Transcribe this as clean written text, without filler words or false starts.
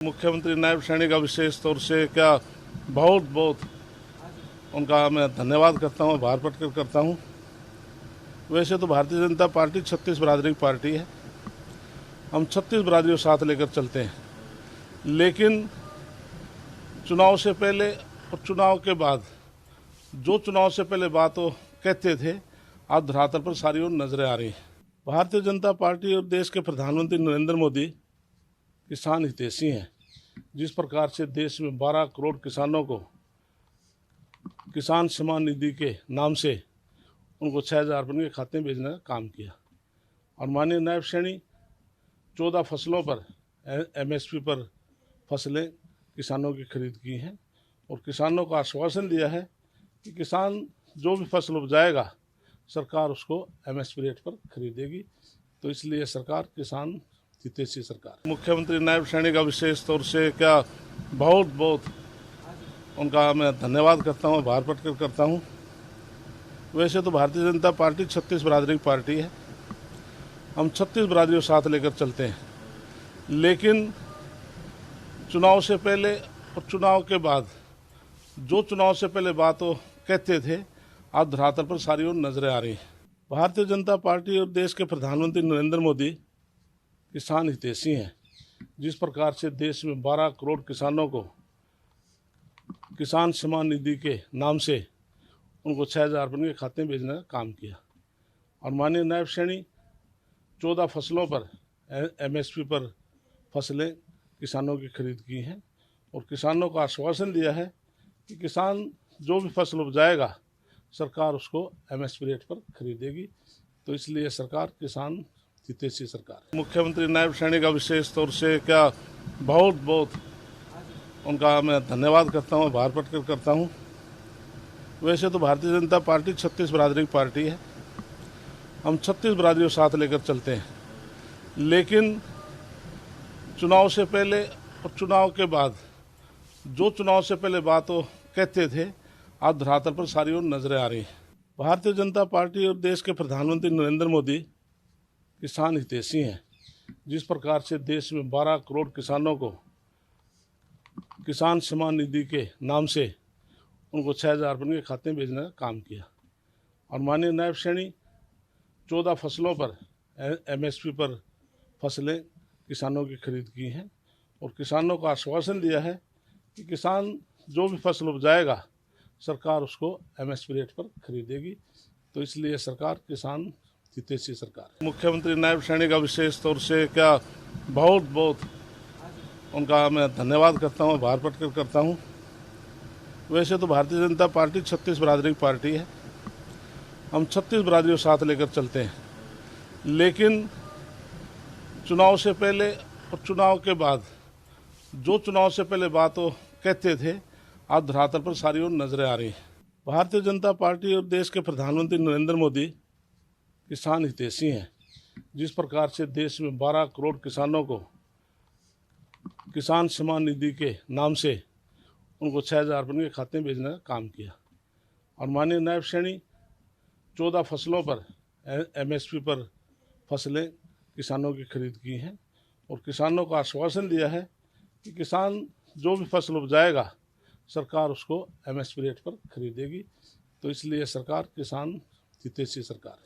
मुख्यमंत्री नायब सैनिक का विशेष तौर से क्या बहुत बहुत उनका मैं धन्यवाद करता हूँ, आभार प्रकट करता हूँ। वैसे तो भारतीय जनता पार्टी 36 बिरादरी की पार्टी है, हम 36 बिरादरियों को साथ लेकर चलते हैं, लेकिन चुनाव से पहले और चुनाव के बाद जो चुनाव से पहले बात वो कहते थे, आज धरातल पर सारी ओर नजरें आ रही हैं। भारतीय जनता पार्टी और देश के प्रधानमंत्री नरेंद्र मोदी किसान हितैषी हैं। जिस प्रकार से देश में 12 करोड़ किसानों को किसान सम्मान निधि के नाम से उनको 6,000 रुपये के खाते में भेजने का काम किया, और माननीय नायब सैनी 14 फसलों पर MSP पर फसलें किसानों की खरीद की हैं, और किसानों को आश्वासन दिया है कि किसान जो भी फसल उपजाएगा सरकार उसको MSP रेट पर खरीदेगी। तो इसलिए सरकार किसान हितैषी सरकार। मुख्यमंत्री नायब सैनिक का विशेष तौर से क्या बहुत बहुत उनका मैं धन्यवाद करता हूँ, आभार प्रकट करता हूँ। वैसे तो भारतीय जनता पार्टी 36 बिरादरी की पार्टी है, हम 36 बिरादरियों को साथ लेकर चलते हैं, लेकिन चुनाव से पहले और चुनाव के बाद जो चुनाव से पहले बात वो कहते थे, आज धरातल पर सारी ओर नजरें आ रही हैं। भारतीय जनता पार्टी और देश के प्रधानमंत्री नरेंद्र मोदी किसान हितैषी हैं। जिस प्रकार से देश में 12 करोड़ किसानों को किसान सम्मान निधि के नाम से उनको 6,000 रुपये के खाते में भेजने का काम किया, और माननीय नायब सैनी 14 फसलों पर MSP पर फसलें किसानों की खरीद की हैं, और किसानों को आश्वासन दिया है कि किसान जो भी फसल उपजाएगा सरकार उसको MSP रेट पर खरीदेगी। तो इसलिए सरकार किसान हितैषी सरकार। मुख्यमंत्री नायब सैनिक का विशेष तौर से क्या बहुत बहुत उनका मैं धन्यवाद करता हूँ, आभार प्रकट करता हूँ। वैसे तो भारतीय जनता पार्टी 36 बिरादरी की पार्टी है, हम 36 बिरादरियों को साथ लेकर चलते हैं, लेकिन चुनाव से पहले और चुनाव के बाद जो चुनाव से पहले बात वो कहते थे, आज धरातल पर सारी ओर नजरें आ रही हैं। भारतीय जनता पार्टी और देश के प्रधानमंत्री नरेंद्र मोदी किसान हितैषी हैं। जिस प्रकार से देश में 12 करोड़ किसानों को किसान सम्मान निधि के नाम से उनको 6,000 रुपये के खाते में भेजने का काम किया, और माननीय नायब सैनी 14 फसलों पर MSP पर फसलें किसानों की खरीद की हैं, और किसानों को आश्वासन दिया है कि किसान जो भी फसल उपजाएगा सरकार उसको MSP रेट पर खरीदेगी। तो इसलिए सरकार किसान हितैषी सरकार। मुख्यमंत्री नायब सैनिक का विशेष तौर से क्या बहुत बहुत उनका मैं धन्यवाद करता हूँ, आभार प्रकट करता हूँ। वैसे तो भारतीय जनता पार्टी 36 बिरादरी की पार्टी है, हम 36 बिरादरियों को साथ लेकर चलते हैं, लेकिन चुनाव से पहले और चुनाव के बाद जो चुनाव से पहले बात वो कहते थे, आज धरातल पर सारी ओर नजरें आ रही हैं। भारतीय जनता पार्टी और देश के प्रधानमंत्री नरेंद्र मोदी किसान हितैषी हैं। जिस प्रकार से देश में 12 करोड़ किसानों को किसान सम्मान निधि के नाम से उनको 6,000 रुपये के खाते में भेजने का काम किया, और माननीय नायब सैनी 14 फसलों पर MSP पर फसलें किसानों की खरीद की हैं, और किसानों को आश्वासन दिया है कि किसान जो भी फसल उपजाएगा सरकार उसको MSP रेट पर खरीदेगी। तो इसलिए सरकार किसान हितैषी सरकार।